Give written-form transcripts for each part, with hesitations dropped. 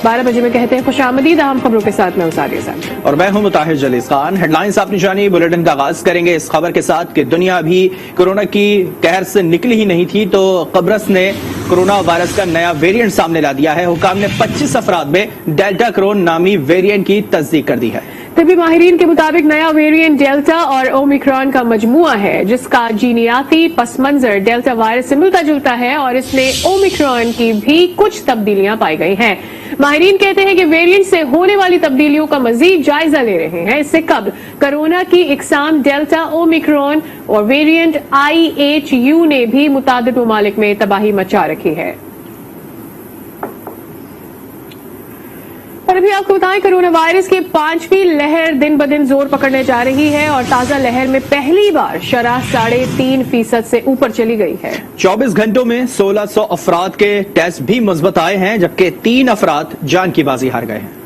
12 بجے میں کہتے ہیں خوش آمدید اہم خبروں کے ساتھ میں اسادیہ صاحب اور میں ہوں مطاہر جلیس خان۔ ہیڈ لائنز اپنی جانی بلیٹن کا آغاز کریں گے اس خبر کے ساتھ کہ دنیا ابھی کورونا کی قہر سے نکلی ہی نہیں تھی تو قبرص نے کورونا وائرس کا نیا ویریئنٹ سامنے لا دیا ہے۔ حکام نے 25 افراد میں ڈیلٹا کرون نامی ویریئنٹ کی تصدیق کر دی ہے۔ طبی ماہرین کے مطابق نیا ویریئنٹ ڈیلٹا اور اومیکرون کا مجموعہ ہے جس کا جینیاتی پس منظر ڈیلٹا وائرس سے ملتا جلتا ہے اور اس میں اومیکرون کی بھی کچھ تبدیلیاں پائی گئی ہیں۔ ماہرین کہتے ہیں کہ ویریئنٹ سے ہونے والی تبدیلیوں کا مزید جائزہ لے رہے ہیں۔ اس سے قبل کرونا کی اقسام ڈیلٹا، اومیکرون اور ویریئنٹ IHU نے بھی متعدد ممالک میں تباہی مچا رکھی ہے۔ اور ابھی آپ کو بتائیں کرونا وائرس کی 5ویں لہر دن بدن زور پکڑنے جا رہی ہے اور تازہ لہر میں پہلی بار شرح 3.5% سے اوپر چلی گئی ہے۔ 24 گھنٹوں میں 1600 افراد کے ٹیسٹ بھی مثبت آئے ہیں جبکہ 3 افراد جان کی بازی ہار گئے ہیں۔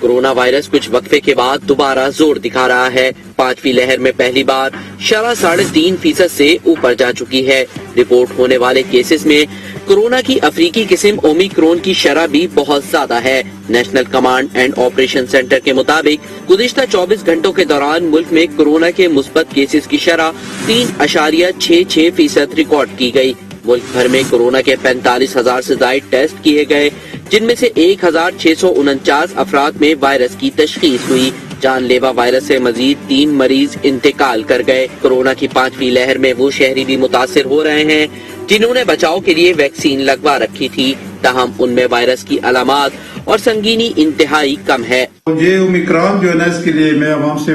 کورونا وائرس کچھ وقفے کے بعد دوبارہ زور دکھا رہا ہے۔ 5ویں لہر میں پہلی بار شرح 3.5% سے اوپر جا چکی ہے۔ رپورٹ ہونے والے کیسز میں کورونا کی افریقی قسم اومیکرون کی شرح بھی بہت زیادہ ہے۔ National command and operation centre کے مطابق گزشتہ 24 گھنٹوں کے دوران ملک میں کورونا کے مثبت کیسز کی شرح 3.66% ریکارڈ کی گئی۔ ملک بھر میں کورونا کے 45,000 سے زائد ٹیسٹ کیے گئے جن میں سے 1,649 افراد میں وائرس کی تشخیص ہوئی۔ جان لیوا وائرس سے مزید 3 مریض انتقال کر گئے۔ کورونا کی 5ویں لہر میں وہ شہری بھی متاثر ہو رہے ہیں جنہوں نے بچاؤ کے لیے ویکسین لگوا رکھی تھی، تاہم ان میں وائرس کی علامات اور سنگینی انتہائی کم ہے۔ یہ اومیکرون جو ہے نا اس کے لیے میں عوام سے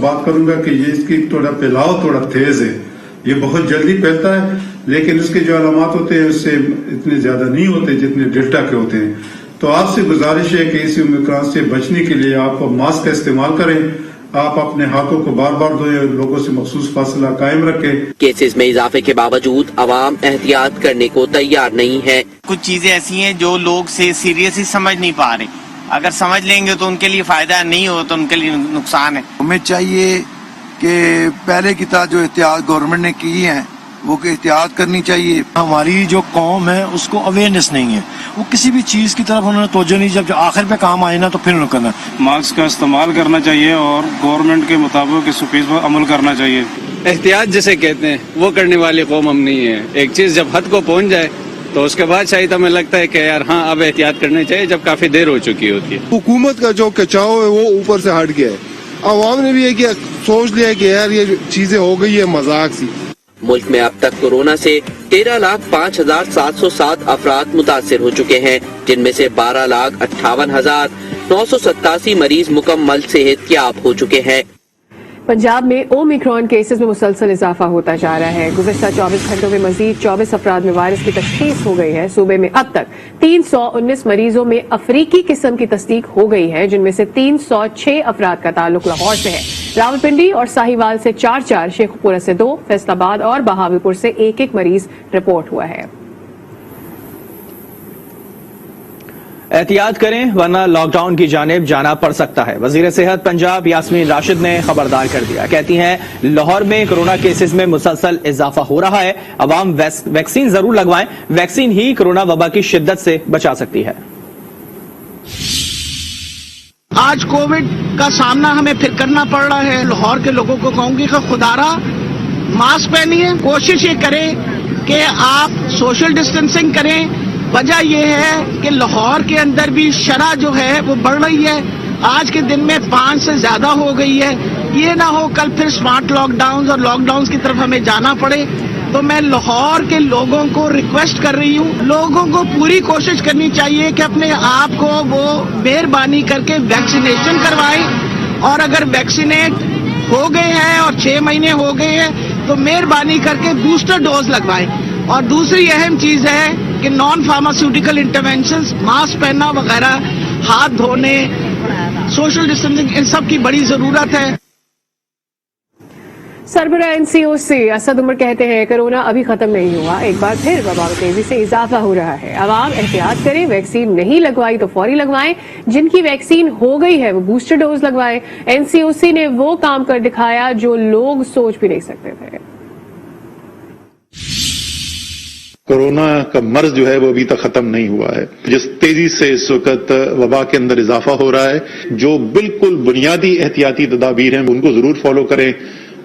بات کروں گا کہ یہ اس کی تھوڑا پھیلاؤ تھوڑا تیز ہے، یہ بہت جلدی پھیلتا ہے لیکن اس کے جو علامات ہوتے ہیں اس سے اتنے زیادہ نہیں ہوتے جتنے ڈیلٹا کے ہوتے ہیں۔ تو آپ سے گزارش ہے کہ اس اومیکرون سے بچنے کے لیے آپ ماسک کا استعمال کریں، آپ اپنے ہاتھوں کو بار بار دھوئیں، لوگوں سے مخصوص فاصلہ قائم رکھیں۔ کیسز میں اضافے کے باوجود عوام احتیاط کرنے کو تیار نہیں ہے۔ کچھ چیزیں ایسی ہیں جو لوگ سے سیریسلی سمجھ نہیں پا رہے، اگر سمجھ لیں گے تو ان کے لیے فائدہ، نہیں ہو تو ان کے لیے نقصان ہے۔ ہمیں چاہیے کہ پہلے کی طرح جو احتیاط گورنمنٹ نے کی ہے وہ احتیاط کرنی چاہیے۔ ہماری جو قوم ہے اس کو اویئرنیس نہیں ہے، وہ کسی بھی چیز کی طرف انہوں نے توجہ نہیں، جب آخر پہ کام آئے نا تو پھر انہوں نے کرنا۔ ماسک کا استعمال کرنا چاہیے اور گورنمنٹ کے مطابق اس پر عمل کرنا چاہیے۔ احتیاط جسے کہتے ہیں وہ کرنے والی قوم ہم نہیں ہے۔ ایک چیز جب حد کو پہنچ جائے تو اس کے بعد شاید ہمیں لگتا ہے کہ یار ہاں اب احتیاط کرنی چاہیے جب کافی دیر ہو چکی ہوتی ہے۔ حکومت کا جو کچاؤ ہے وہ اوپر سے ہٹ گیا ہے، عوام نے بھی یہ سوچ لیا کہ یار یہ چیزیں ہو گئی ہے مذاق سی۔ ملک میں اب تک کورونا سے 13,05,707 افراد متاثر ہو چکے ہیں جن میں سے 12,58,987 مریض مکمل صحت یاب ہو چکے ہیں۔ پنجاب میں اومیکرون کیسز میں مسلسل اضافہ ہوتا جا رہا ہے۔ گزشتہ 24 گھنٹوں میں مزید 24 افراد میں وائرس کی تشخیص ہو گئی ہے۔ صوبے میں اب تک 319 مریضوں میں افریقی قسم کی تصدیق ہو گئی ہے جن میں سے 306 افراد کا تعلق لاہور سے ہے۔ راولپنڈی اور ساہیوال سے 4 شیخوپورہ سے 2، فیصل آباد اور بہاولپور سے 1 مریض رپورٹ ہوا ہے۔ احتیاط کریں ورنہ لاک ڈاؤن کی جانب جانا پڑ سکتا ہے۔ وزیر صحت پنجاب یاسمین راشد نے خبردار کر دیا، کہتی ہیں لاہور میں کورونا کیسز میں مسلسل اضافہ ہو رہا ہے، عوام ویکسین ضرور لگوائیں، ویکسین ہی کورونا وبا کی شدت سے بچا سکتی ہے۔ آج کووڈ کا سامنا ہمیں پھر کرنا پڑ رہا ہے۔ لاہور کے لوگوں کو کہوں گی کہ خدارا ماسک پہنیے، کوشش یہ کریں کہ آپ سوشل ڈسٹینسنگ کریں۔ وجہ یہ ہے کہ لاہور کے اندر بھی شرح جو ہے وہ بڑھ رہی ہے، آج کے دن میں 5 سے زیادہ ہو گئی ہے۔ یہ نہ ہو کل پھر سمارٹ لاک ڈاؤنز اور لاک ڈاؤنز کی طرف ہمیں جانا پڑے۔ تو میں لاہور کے لوگوں کو ریکویسٹ کر رہی ہوں، لوگوں کو پوری کوشش کرنی چاہیے کہ اپنے آپ کو وہ مہربانی کر کے ویکسینیشن کروائیں، اور اگر ویکسینیٹ ہو گئے ہیں اور 6 مہینے ہو گئے ہیں تو مہربانی کر کے بوسٹر ڈوز لگوائیں۔ اور دوسری اہم چیز ہے کہ نان فارماسیوٹیکل انٹرونشنز، ماسک پہننا وغیرہ، ہاتھ دھونے، سوشل ڈسٹینسنگ، ان سب کی بڑی ضرورت ہے۔ सरबराह एनसीओसी असद उमर कहते हैं कोरोना अभी खत्म नहीं हुआ, एक बार फिर वबा में तेजी से इजाफा हो रहा है। आवाम एहतियात करें, वैक्सीन नहीं लगवाई तो फौरी लगवाएं, जिनकी वैक्सीन हो गई है वो बूस्टर डोज लगवाएं। एनसीओसी ने वो काम कर दिखाया जो लोग सोच भी नहीं सकते थे। कोरोना का मर्ज जो है वो अभी तक खत्म नहीं हुआ है। जिस तेजी से इस वक्त वबा के अंदर इजाफा हो रहा है, जो बिल्कुल बुनियादी एहतियाती तदाबीर हैं उनको जरूर फॉलो करें,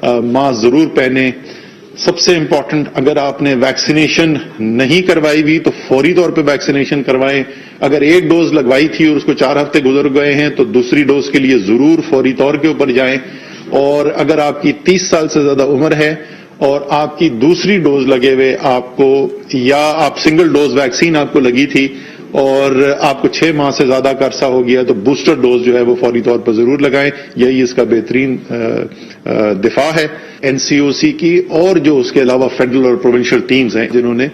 मास्क जरूर पहने। सबसे इम्पोर्टेंट, अगर आपने वैक्सीनेशन नहीं करवाई हुई तो फौरी तौर पे वैक्सीनेशन करवाएं। अगर एक डोज लगवाई थी और उसको 4 हफ्ते गुजर गए हैं तो दूसरी डोज के लिए जरूर फौरी तौर के ऊपर जाएं। और अगर आपकी 30 साल से ज्यादा उम्र है और आपकी दूसरी डोज लगे हुए आपको, या आप सिंगल डोज वैक्सीन आपको लगी थी और आपको 6 माह से ज्यादा का अरसा हो गया तो बूस्टर डोज जो है वो फौरी तौर पर जरूर लगाएं। यही इसका बेहतरीन दिफा है एनसीओसी की, और जो उसके अलावा फेडरल और प्रोविंशियल टीम्स हैं जिन्होंने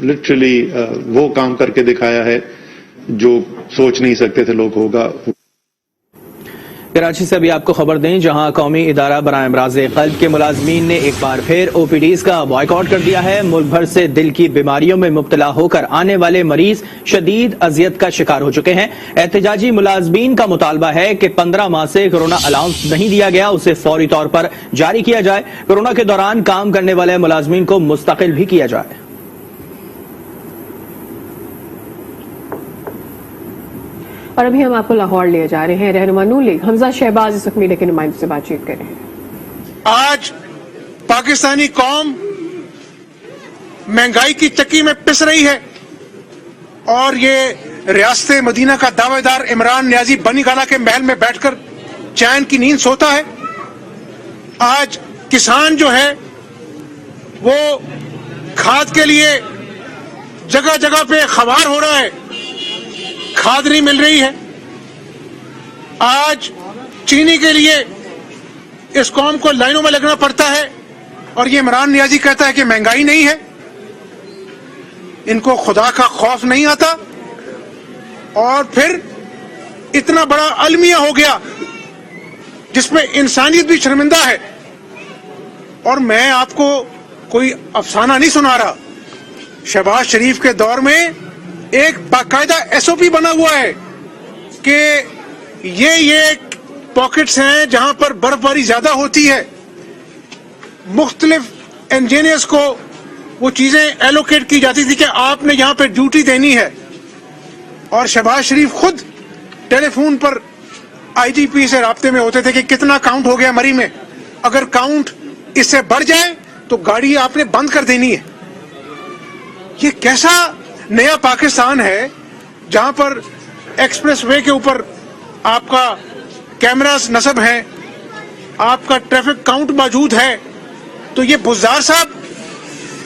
लिटरली वो काम करके दिखाया है जो सोच नहीं सकते थे लोग होगा। कराची से अभी आपको खबर दें, जहां कौमी इदारा बराए अमराज क़ल्ब के मुलाजमीन ने एक बार फिर ओपीडीज का बॉयकॉट कर दिया है। मुल्क भर से दिल की बीमारियों में मुब्तला होकर आने वाले मरीज शदीद अजियत का शिकार हो चुके हैं। एहतजाजी मुलाजमीन का मुतालबा है कि 15 माह से कोरोना अलाउंस नहीं दिया गया, उसे फौरी तौर पर जारी किया जाए। कोरोना के दौरान काम करने वाले मुलाजमीन को मुस्तकिल भी किया जाए। और अभी हम आपको लाहौर ले जा रहे हैं। रहनुमा नून लीग हमजा शहबाज इस वक्त मीडिया के नुमाइंदों से बातचीत कर रहे हैं। आज पाकिस्तानी कौम महंगाई की चक्की में पिस रही है और ये रियासत मदीना का दावेदार इमरान नियाजी बनी गाला के महल में बैठकर चैन की नींद सोता है। आज किसान जो है वो खाद के लिए जगह जगह पे खवार हो रहा है, खाद नहीं मिल रही है। आज चीनी के लिए इस कौम को लाइनों में लगना पड़ता है और ये इमरान नियाजी कहता है कि महंगाई नहीं है। इनको खुदा का खौफ नहीं आता और फिर इतना बड़ा अलमिया हो गया जिसमें इंसानियत भी शर्मिंदा है। और मैं आपको कोई अफसाना नहीं सुना रहा, शहबाज शरीफ के दौर में एक बाकायदा एसओपी बना हुआ है कि ये पॉकेट्स हैं जहां पर बर्फबारी ज्यादा होती है। मुख्तलिफ इंजीनियर्स को वो चीजें एलोकेट की जाती थी कि आपने यहां पे ड्यूटी देनी है। और शहबाज शरीफ खुद टेलीफोन पर आईजीपी से राब्ते में होते थे कि कितना काउंट हो गया मरी में, अगर काउंट इससे बढ़ जाए तो गाड़ी आपने बंद कर देनी है। ये कैसा नया पाकिस्तान है जहां पर एक्सप्रेस वे के ऊपर आपका कैमरास नस्ब हैं, आपका ट्रैफिक काउंट मौजूद है। तो ये बुज़दार साहब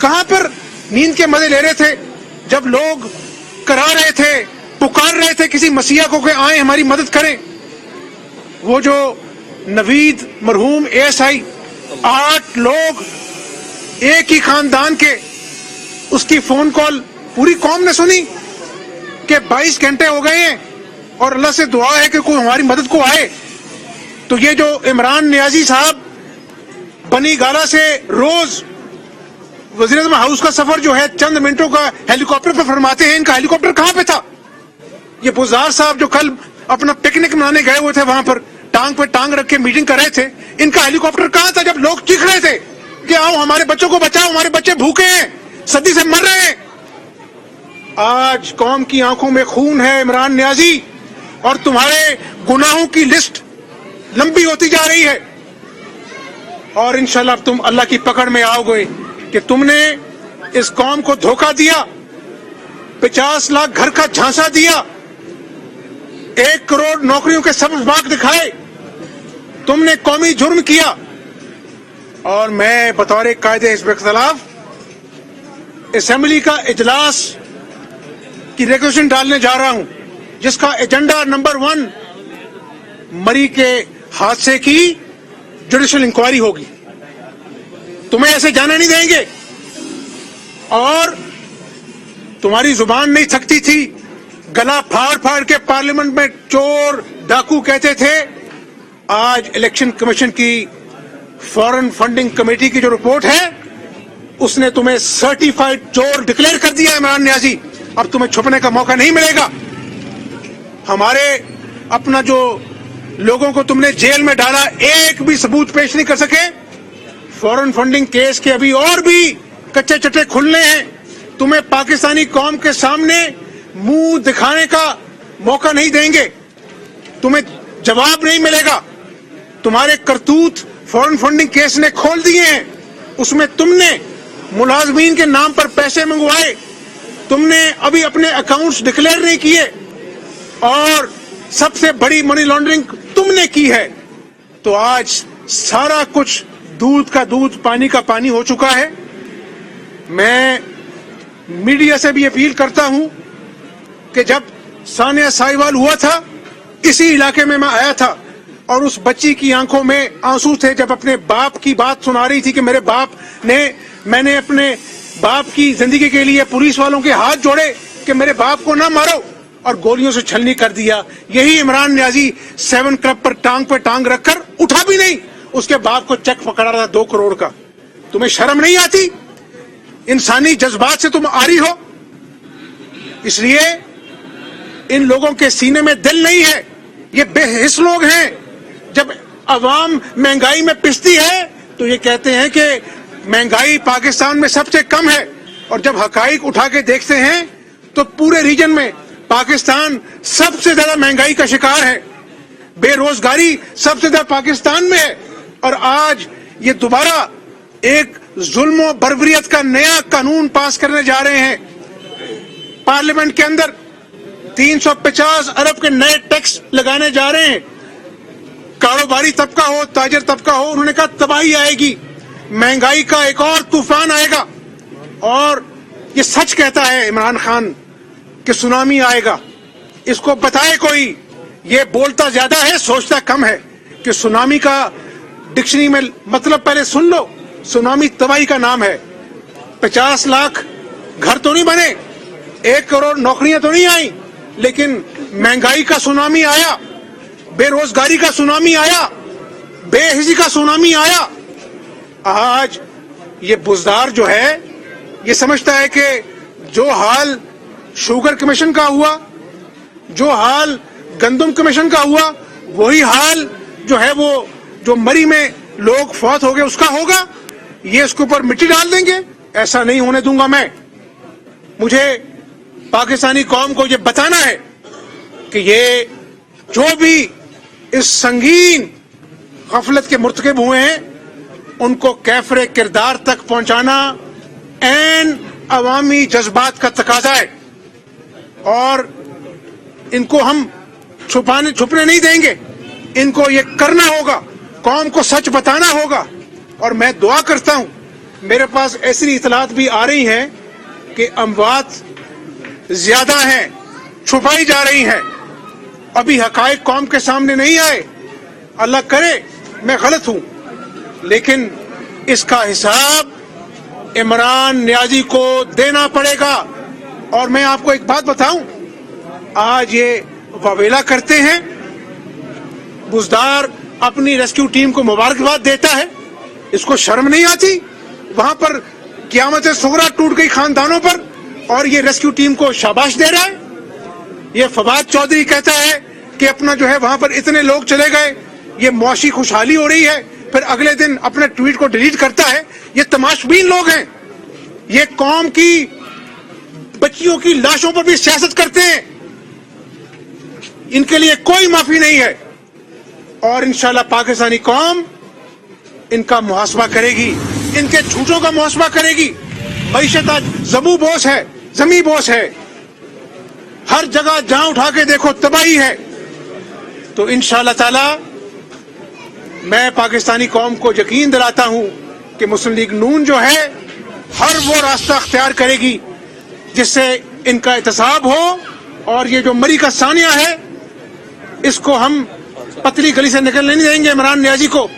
कहां पर नींद के मजे ले रहे थे जब लोग करा रहे थे, पुकार रहे थे किसी मसीहा को कि आए हमारी मदद करें। वो जो नवीद मरहूम एएसआई 8 लोग एक ही खानदान के, उसकी फोन कॉल पूरी कौम ने सुनी कि 22 घंटे हो गए हैं और अल्लाह से दुआ है कि कोई हमारी मदद को आए। तो ये जो इमरान नियाजी साहब बनी गाला से रोज वज़ीर-ए-आज़म हाउस का सफर जो है चंद मिनटों का हेलीकॉप्टर पर फरमाते हैं, इनका हेलीकॉप्टर कहां पे था? ये बुज़दार साहब जो कल अपना पिकनिक मनाने गए हुए थे, वहां पर टांग पे टांग रख के मीटिंग कर रहे थे, इनका हेलीकॉप्टर कहां था जब लोग चीख रहे थे कि आओ हमारे बच्चों को बचाओ, हमारे बच्चे भूखे हैं, सर्दी से मर रहे हैं। आज कौम की आंखों में खून है इमरान नियाजी, और तुम्हारे गुनाहों की लिस्ट लंबी होती जा रही है। और इंशाल्लाह तुम अल्लाह की पकड़ में आओगे कि तुमने इस कौम को धोखा दिया, 50 लाख घर का झांसा दिया, 1 करोड़ नौकरियों के सब्ज़ बाग दिखाए, तुमने कौमी जुर्म किया। और मैं बतौर कायदे हिज़्ब इख्तिलाफ असेंबली का इजलास की रेजोल्यूशन डालने जा रहा हूं जिसका एजेंडा नंबर 1 मरी के हादसे की जुडिशियल इंक्वायरी होगी। तुम्हें ऐसे जाना नहीं देंगे। और तुम्हारी जुबान नहीं थकती थी, गला फाड़ फाड़ के पार्लियामेंट में चोर डाकू कहते थे। आज इलेक्शन कमीशन की फॉरेन फंडिंग कमेटी की जो रिपोर्ट है उसने तुम्हें सर्टिफाइड चोर डिक्लेयर कर दिया है इमरान नियाजी। अब तुम्हें छुपने का मौका नहीं मिलेगा। हमारे अपना जो लोगों को तुमने जेल में डाला, एक भी सबूत पेश नहीं कर सके। फॉरेन फंडिंग केस के अभी और भी कच्चे चट्टे खुलने हैं। तुम्हें पाकिस्तानी कौम के सामने मुंह दिखाने का मौका नहीं देंगे। तुम्हें जवाब नहीं मिलेगा। तुम्हारे करतूत फॉरेन फंडिंग केस ने खोल दिए हैं। उसमें तुमने मुलाजमीन के नाम पर पैसे मंगवाए, तुमने अभी अपने अकाउंट्स डिक्लेयर नहीं किए और सबसे बड़ी मनी लॉन्ड्रिंग तुमने की है। तो आज सारा कुछ दूध का दूध पानी का पानी हो चुका है। मैं मीडिया से भी अपील करता हूं कि जब सानिया साहिवाल हुआ था, इसी इलाके में मैं आया था और उस बच्ची की आंखों में आंसू थे जब अपने बाप की बात सुना रही थी कि मैंने अपने बाप की जिंदगी के लिए पुलिस वालों के हाथ जोड़े कि मेरे बाप को ना मारो, और गोलियों से छलनी कर दिया। यही इमरान नियाजी 7 क्लब पर टांग रखकर उठा भी नहीं, उसके बाप को चेक पकड़ा रहा 2 करोड़ का। तुम्हें शर्म नहीं आती? इंसानी जज्बात से तुम आरी हो। इसलिए इन लोगों के सीने में दिल नहीं है। ये बेहिस लोग हैं। जब अवाम महंगाई में पिसती है तो ये कहते हैं कि महंगाई पाकिस्तान में सबसे कम है, और जब हकाइक उठा के देखते हैं तो पूरे रीजन में पाकिस्तान सबसे ज्यादा महंगाई का शिकार है। बेरोजगारी सबसे ज्यादा पाकिस्तान में है। और आज ये दोबारा एक जुल्म और बर्बरियत का नया कानून पास करने जा रहे हैं। पार्लियामेंट के अंदर 350 अरब के नए टैक्स लगाने जा रहे हैं। कारोबारी तबका हो, ताजर तबका हो, उन्होंने कहा तबाही आएगी, महंगाई का एक और तूफान आएगा। और ये सच कहता है इमरान खान कि सुनामी आएगा। इसको बताए कोई। ये बोलता ज्यादा है, सोचता कम है। कि सुनामी का डिक्शनरी में मतलब पहले सुन लो। सुनामी तबाही का नाम है। 50 लाख घर तो नहीं बने, 1 करोड़ नौकरियां तो नहीं आई, लेकिन महंगाई का सुनामी आया, बेरोजगारी का सुनामी आया, बेहिसी का सुनामी आया। आज ये बुजदार जो है ये समझता है कि जो हाल शुगर कमीशन का हुआ, जो हाल गंदम कमीशन का हुआ, वही हाल जो है वो जो मरी में लोग फौत हो गए उसका होगा। ये इसके ऊपर मिट्टी डाल देंगे। ऐसा नहीं होने दूंगा मैं। मुझे पाकिस्तानी कौम को ये बताना है कि ये जो भी इस संगीन गफलत के मुर्तकिब हुए हैं उनको कैफरे किरदार तक पहुंचाना ऐन अवामी जज्बात का तकाजा है, और इनको हम छुपने नहीं देंगे। इनको ये करना होगा, कौम को सच बताना होगा। और मैं दुआ करता हूं, मेरे पास ऐसी इतलात भी आ रही हैं कि अमवात ज्यादा हैं, छुपाई जा रही हैं, अभी हकाइक कौम के सामने नहीं आए। अल्लाह करे मैं गलत हूं, लेकिन इसका हिसाब इमरान नियाजी को देना पड़ेगा। और मैं आपको एक बात बताऊं, आज ये वावेला करते हैं, बुजदार अपनी रेस्क्यू टीम को मुबारकबाद देता है, इसको शर्म नहीं आती? वहां पर क़यामत सुगरा टूट गई खानदानों पर, और ये रेस्क्यू टीम को शाबाश दे रहा है। ये फवाद चौधरी कहता है कि अपना जो है वहां पर इतने लोग चले गए, ये मुआशी खुशहाली हो रही है, फिर अगले दिन अपने ट्वीट को डिलीट करता है। ये तमाशबीन लोग हैं। ये कौम की बच्चियों की लाशों पर भी सियासत करते हैं। इनके लिए कोई माफी नहीं है, और इंशाल्लाह पाकिस्तानी कौम इनका मुहासबा करेगी, इनके झूठों का मुहासबा करेगी। मईशत आज जमी बोस है, हर जगह जहां उठा के देखो तबाही है। तो इंशाल्लाह ताला मैं पाकिस्तानी कौम को यकीन दिलाता हूं कि मुस्लिम लीग नून जो है हर वो रास्ता अख्तियार करेगी जिससे इनका एहतसाब हो, और ये जो मरी का सानिया है इसको हम पतली गली से निकलने नहीं देंगे। इमरान नियाजी को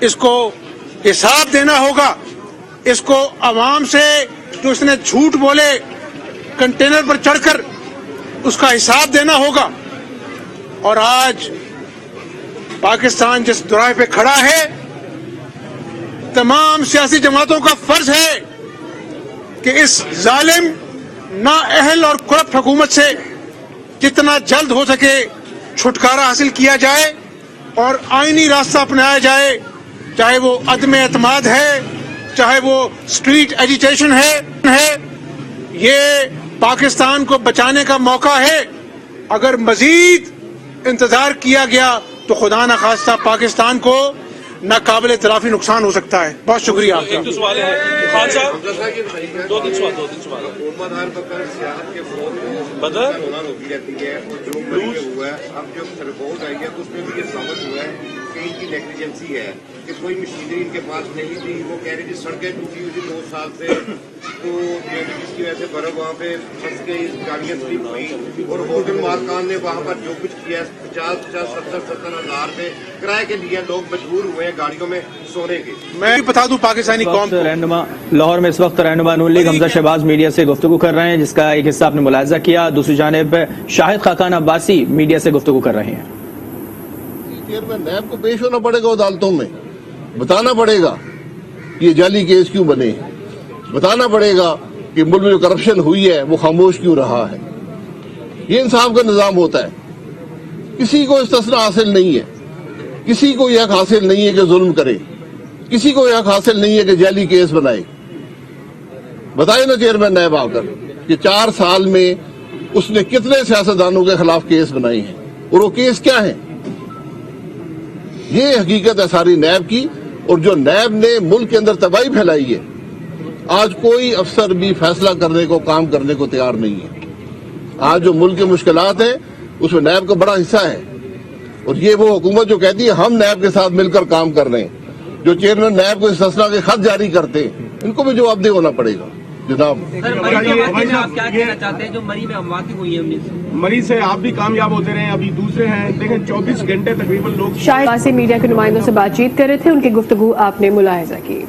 इसको हिसाब देना होगा। इसको अवाम से जो इसने झूठ बोले कंटेनर पर चढ़कर, उसका हिसाब देना होगा। और आज पाकिस्तान जिस दुराहे पे खड़ा है तमाम सियासी जमातों का फर्ज है कि इस जालिम नाअहल और करप्ट हुकूमत से जितना जल्द हो सके छुटकारा हासिल किया जाए और आईनी रास्ता अपनाया जाए, चाहे वो अदम एतमाद है, चाहे वो स्ट्रीट एजिटेशन है। ये पाकिस्तान को बचाने का मौका है। अगर मजीद इंतजार किया गया तो खुदा न खास्ता पाकिस्तान को नाकाबिल तलाफी नुकसान हो सकता है। बहुत शुक्रिया आपका। एक तो सवाल है खान साहब, दो तीन सवाल बदल अब जो रिपोर्ट आई है उसमें भी ये साबित हुआ है कि इनकी नेग्लिजेंसी है, कि कोई मशीनरी इनके पास नहीं थी। वो कह रही थी सड़कें टूटी हुई थी 2 साल से, तो जिसकी वजह से बर्फ वहाँ पे फंस गई, गाड़ियाँ स्लिप हुई और होटल मालकान ने वहाँ पर जो कुछ किया 50-70 हज़ार में किराए के लिए लोग मजबूर हुए हैं गाड़ियों में सोने के। मैं बता दूं पाकिस्तानी कौम को, रहनुमा लाहौर में इस वक्त रहनुमा नून लीग हमजा शहबाज मीडिया से गुफ्तगू कर रहे हैं, जिसका एक हिस्सा आपने मुलाहिजा किया। दूसरी जानिब शाहिद खाकान अब्बासी मीडिया से गुफ्तगू कर रहे हैं। चेयरमैन नैब को पेश होना पड़ेगा अदालतों में, बताना पड़ेगा कि ये जाली केस क्यों बने, बताना पड़ेगा कि मुल्क में जो करप्शन हुई है वो खामोश क्यों रहा है। ये इंसाफ का निजाम होता है। किसी को इस्तिस्ना हासिल नहीं है, किसी को यह हक हासिल नहीं है कि जुल्म करे, किसी को यह हक हासिल नहीं है कि जाली केस बनाए। बताए ना चेयरमैन नैब आकर कि 4 साल में उसने कितने सियासतदानों के खिलाफ केस बनाए हैं और वो केस क्या है। ये हकीकत है सारी नैब की, और जो नैब ने मुल्क के अंदर तबाही फैलाई है, आज कोई अफसर भी फैसला करने को, काम करने को तैयार नहीं है। आज जो मुल्क की मुश्किलात हैं उसमें नैब का बड़ा हिस्सा है, और ये वो हुकूमत जो कहती है हम नैब के साथ मिलकर काम कर रहे हैं, जो चेयरमैन नैब को इस्तिस्ना के खत जारी करते हैं, इनको भी जवाबदेह होना पड़ेगा। जनाब आप क्या कहना चाहते हैं जो मरी में अमवात हुई है? मरीज से आप भी कामयाब होते रहे, अभी दूसरे हैं, देखें 24 घंटे तकरीबन लोग। शाहिद अब्बासी मीडिया के नुमाइंदों से बातचीत कर रहे थे, उनकी गुफ्तगू आपने मुलाहिजा की।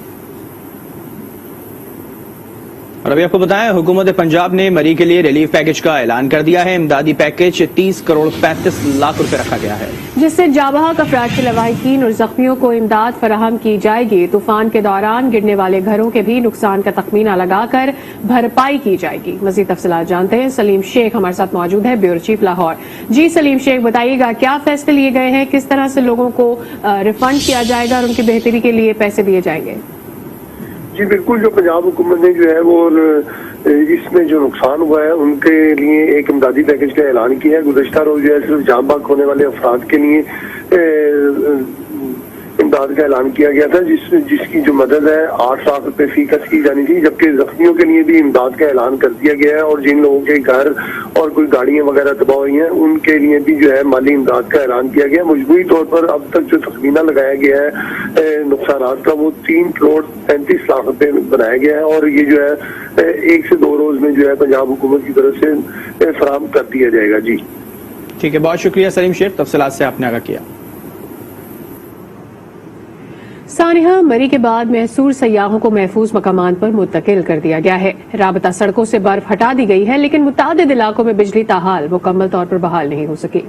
और अभी आपको बताएं, हुकूमत पंजाब ने मरी के लिए रिलीफ पैकेज का ऐलान कर दिया है। इमदादी पैकेज 30 करोड़ 35 लाख रुपए रखा गया है, जिससे जाबहक अफराद के लवाहिकीन और जख्मियों को इमदाद फराहम की जाएगी। तूफान के दौरान गिरने वाले घरों के भी नुकसान का तखमीना लगाकर भरपाई की जाएगी। मजीद तफसीलात जानते हैं, सलीम शेख हमारे साथ मौजूद है, ब्यूरो चीफ लाहौर। जी सलीम शेख, बताइएगा क्या फैसले लिए गए हैं, किस तरह से लोगों को रिफंड किया जाएगा और उनकी बेहतरी के लिए पैसे दिए जाएंगे? जी बिल्कुल, जो पंजाब हुकूमत ने जो है वो इसमें जो नुकसान हुआ है उनके लिए एक इमदादी पैकेज का ऐलान किया है। गुज़श्ता रोज जो है सिर्फ जाम बाग होने वाले अफराद के लिए इमदाद का ऐलान किया गया था, जिसकी जो मदद है 8 लाख रुपए फी कस की जानी थी, जबकि जख्मियों के लिए भी इमदाद का ऐलान कर दिया गया है। और जिन लोगों के घर और कोई गाड़ियां वगैरह तबाह हुई हैं उनके लिए भी जो है माली इमदाद का ऐलान किया गया। मजबूरी तौर पर अब तक जो तखमीना लगाया गया है नुकसान का वो 3 करोड़ 35 लाख रुपए बनाया गया है, और ये जो है 1 से 2 रोज में जो है पंजाब हुकूमत की तरफ से फराहम कर दिया जाएगा। जी ठीक है, बहुत शुक्रिया सलीम शेख, तफसीलात से आपने आगाह किया। सानिहा, मरी के बाद मैसूर सयाहों को महफूज मकामान पर मुंतकिल कर दिया गया है। राबता सड़कों से बर्फ हटा दी गई है, लेकिन मुतादिद इलाकों में बिजली ताहाल मुकम्मल तौर पर बहाल नहीं हो सकी।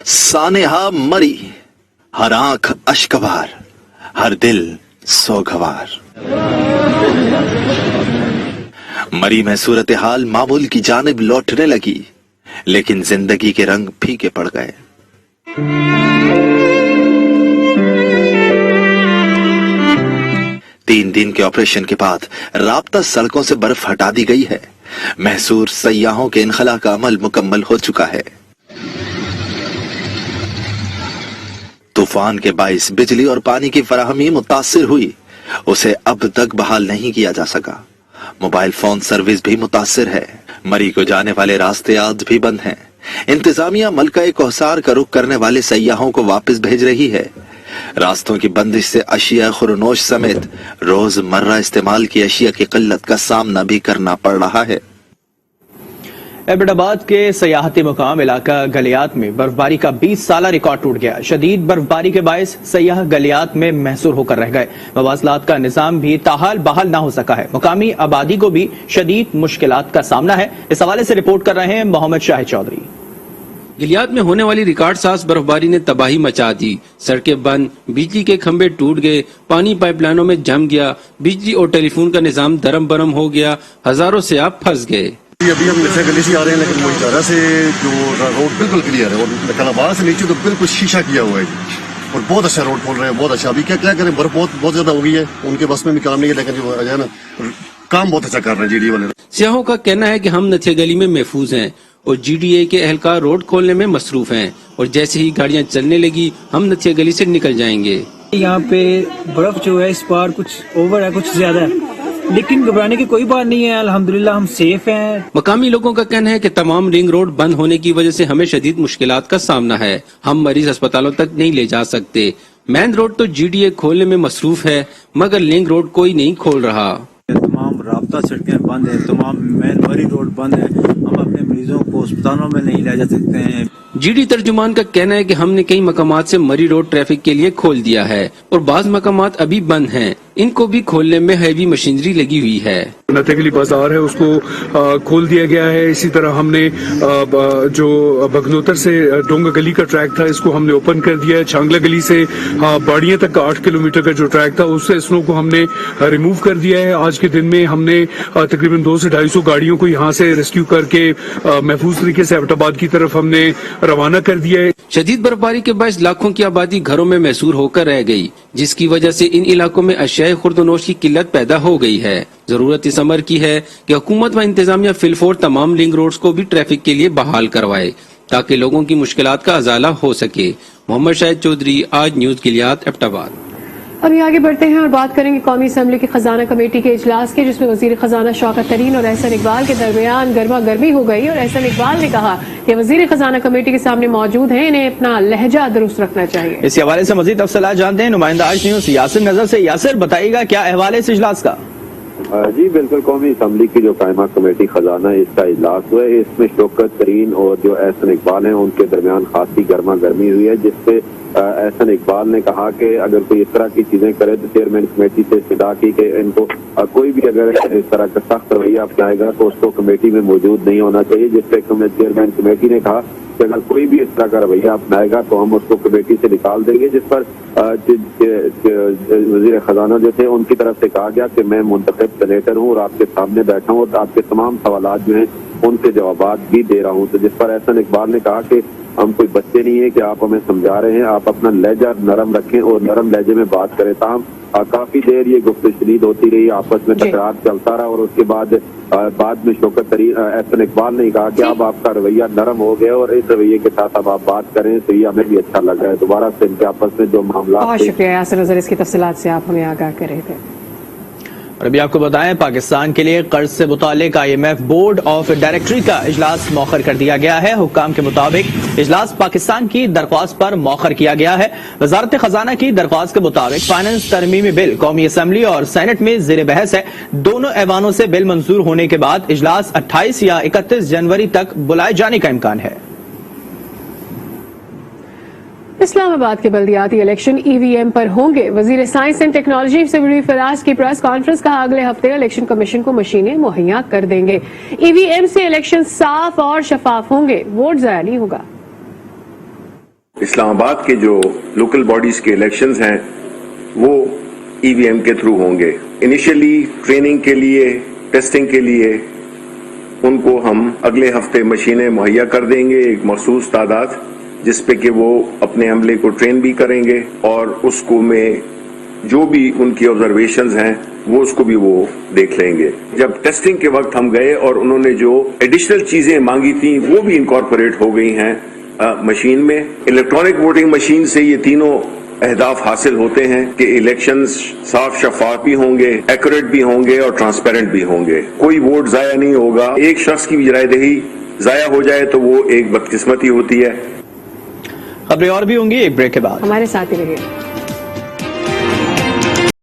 सानेहा मरी, हर आंख अश्कवार, हर दिल सोगवार। मरी में सूरत हाल मामूल की जानिब लौटने लगी, लेकिन जिंदगी के रंग फीके पड़ गए। तीन दिन के ऑपरेशन के बाद राब्ता सड़कों से बर्फ हटा दी गई है। महसूर सयाहों के इनखला का अमल मुकम्मल हो चुका है। तूफान के बाइस बिजली और पानी की फराहमी मुतासिर हुई, उसे अब तक बहाल नहीं किया जा सका। मोबाइल फोन सर्विस भी मुतासिर है। मरी को जाने वाले रास्ते आज भी बंद हैं। इंतजामिया मलका कोहसार का रुख करने वाले सयाहों को वापस भेज रही है। रास्तों की बंदिश से अशिया खुरनोश समेत रोजमर्रा इस्तेमाल की अशिया की किल्लत का सामना भी करना पड़ रहा है। एबटाबाद के सयाहती मुकाम इलाका गलियात में बर्फबारी का 20 साला रिकॉर्ड टूट गया। शदीद बर्फबारी के बायस सयाह गलियात में महसूर होकर रह गए। मवासलात का निजाम भी ताहाल बहाल न हो सका है। मुकामी आबादी को भी शदीद मुश्किलात का सामना है। इस हवाले से रिपोर्ट कर रहे हैं मोहम्मद शाहिद चौधरी। गलियात में होने वाली रिकॉर्ड साज बर्फबारी ने तबाही मचा दी। सड़कें बंद, बिजली के खंभे टूट गए, पानी पाइपलाइनों में जम गया, बिजली और टेलीफोन का निजाम दरम बरम हो गया, हजारों से आप फंस गए। अभी हम नशा गली से आ रहे हैं, लेकिन मोइतारा से जो रोड बिल्कुल क्लियर है और कलाबाद से नीचे तो बिल्कुल शीशा किया हुआ है और बहुत अच्छा रोड खोल रहे हैं, बहुत अच्छा। अभी क्या करें, बर्फ बहुत ज्यादा हो गई है, उनके बस में भी काम नहीं है, लेकिन जो है ना काम बहुत अच्छा कर रहे हैं जीडीए वाले। सियाहों का कहना है कि हम नथिया गली में महफूज हैं और जीडीए के एहलकार रोड खोलने में मसरूफ हैं और जैसे ही गाड़ियां चलने लगी हम नथिया गली से निकल जाएंगे। यहाँ पे बर्फ जो है इस बार कुछ ओवर है, कुछ ज्यादा है, लेकिन घबराने की कोई बात नहीं है। अल्हम्दुलिल्लाह हम सेफ हैं। मकामी लोगों का कहना है कि तमाम रिंग रोड बंद होने की वजह से हमें शदीद मुश्किलात का सामना है। हम मरीज अस्पतालों तक नहीं ले जा सकते। मेन रोड तो जीडीए खोलने में मसरूफ है, मगर लिंक रोड कोई नहीं खोल रहा। तमाम राब्ता सड़कें बंद है, तमाम मेन मरी रोड बंद है। हम अपने मरीजों को अस्पतालों में नहीं ले जा सकते हैं। जीडी तर्जुमान का कहना है कि हमने कई मकामात से मरी रोड ट्रैफिक के लिए खोल दिया है और बाज मकामात अभी बंद हैं। इनको भी खोलने में हैवी मशीनरी लगी हुई है। नथेगली बाजार है उसको खोल दिया गया है। इसी तरह हमने जो बगनोतर से डोंगा गली का ट्रैक था इसको हमने ओपन कर दिया है। छांगला गली से बाड़ियां तक का 8 किलोमीटर का जो ट्रैक था उससे स्नो को हमने रिमूव कर दिया है। आज के दिन में हमने तकरीबन 200 से 250 गाड़ियों को यहाँ से रेस्क्यू करके महफूज तरीके से एबटाबाद की तरफ हमने रवाना कर दिया है। शदीद बर्फबारी के बाद लाखों की आबादी घरों में महसूर होकर रह गई, जिसकी वजह से इन इलाकों में अशियाए खुर्दनोश की किल्लत पैदा हो गई है। जरूरत इस अमर की है कि हुकूमत व इंतजामिया फिलफोर तमाम लिंक रोड्स को भी ट्रैफिक के लिए बहाल करवाए ताकि लोगों की मुश्किलात का अजाला हो सके। मोहम्मद शाहिद चौधरी, आज न्यूज गिलियात, एबटाबाद। अभी आगे बढ़ते हैं और बात करेंगे कौमी असम्बली की खजाना कमेटी के इजलास की, जिसमें वजीर खजाना शौकत तरीन और एहसन इकबाल के दरमियान गर्मा गर्मी हो गई और एहसन इकबाल ने कहा कि वजीर खजाना कमेटी के सामने मौजूद हैं, इन्हें अपना लहजा दुरुस्त रखना चाहिए। इसी हवाले से मजीद तफसीलात जानते हैं नुमाइंदा आज न्यूज यासिर नजर से। यासिर, बताइएगा क्या अहवाल है इस इजलास का? जी बिल्कुल, कौमी असम्बली की जो कायमा कमेटी खजाना इसका इजलास हुआ है। इसमें शौकत तरीन और जो एहसन इकबाल हैं उनके दरमियान खासी गर्मा गर्मी हुई है, जिससे एहसन इकबाल ने कहा कि अगर कोई इस तरह की चीजें करे तो चेयरमैन कमेटी से इस्तदा की कि इनको कोई भी अगर इस तरह का सख्त रवैया अपनाएगा तो उसको कमेटी में मौजूद नहीं होना चाहिए। जिससे चेयरमैन कमेटी ने कहा कि अगर कोई भी इस तरह का रवैया अपनाएगा तो हम उसको कमेटी से निकाल देंगे। जिस पर वजीर खजाना जो थे उनकी तरफ से कहा गया कि मैं मुंतखब सेनेटर हूँ और आपके सामने बैठा हूँ और आपके तमाम सवालात जो हैं उनके जवाबात भी दे रहा हूँ। तो जिस पर एहसन इकबाल ने कहा कि हम कोई बच्चे नहीं है कि आप हमें समझा रहे हैं, आप अपना लहजा नरम रखें और नरम लहजे में बात करें। ताहम काफी देर ये गुफ्तगू शदीद होती रही, आपस में तकरार चलता रहा और उसके बाद में शौकत तरीन एहसन इकबाल ने कहा कि अब आपका रवैया नरम हो गया और इस रवैये के साथ अब आप बात करें तो ये हमें भी अच्छा लग रहा है। दोबारा से इनके आपस में जो मामला। बहुत शुक्रिया यासिर नजर, इसकी तफसीलात से आप हमें आगाह कर रहे थे। और अभी आपको बताएं, पाकिस्तान के लिए कर्ज से मुतालिक IMF बोर्ड ऑफ डायरेक्टरी का इजलास मौखर कर दिया गया है। हुक्काम के मुताबिक इजलास पाकिस्तान की दरख्वास्त पर मौखर किया गया है। वजारत खजाना की दरख्वास्त के मुताबिक फाइनेंस तरमीमी बिल कौमी असम्बली और सेनेट में ज़ेर बहस है। दोनों ऐवानों से बिल मंजूर होने के बाद इजलास 28 या 31 जनवरी तक बुलाए जाने का इम्कान है। इस्लामाबाद के बल्दियाती इलेक्शन EVM पर होंगे। वजीर साइंस एंड टेक्नोलॉजी सबरी फराज की प्रेस कॉन्फ्रेंस कहा अगले हफ्ते इलेक्शन कमीशन को मशीनें मुहैया कर देंगे। EVM से इलेक्शन साफ और शफाफ होंगे, वोट जाया नहीं होगा। इस्लामाबाद के जो लोकल बॉडीज के इलेक्शंस हैं वो EVM के थ्रू होंगे। इनिशियली ट्रेनिंग के लिए, टेस्टिंग के लिए उनको हम अगले हफ्ते मशीनें मुहैया कर देंगे, एक मखसूस तादाद, जिस पे कि वो अपने अमले को ट्रेन भी करेंगे और उसको में जो भी उनकी ऑब्जर्वेशंस हैं वो उसको भी वो देख लेंगे। जब टेस्टिंग के वक्त हम गए और उन्होंने जो एडिशनल चीजें मांगी थी वो भी इनकॉर्पोरेट हो गई हैं मशीन में। इलेक्ट्रॉनिक वोटिंग मशीन से ये तीनों अहदाफ हासिल होते हैं कि इलेक्शंस साफ शफाफ भी होंगे, एक्यूरेट भी होंगे और ट्रांसपेरेंट भी होंगे। कोई वोट जाया नहीं होगा। एक शख्स की भी रायदही जाया हो जाए तो वो एक बदकिस्मती होती है। खबरें और भी होंगी एक ब्रेक के बाद, हमारे साथ ही रहिए।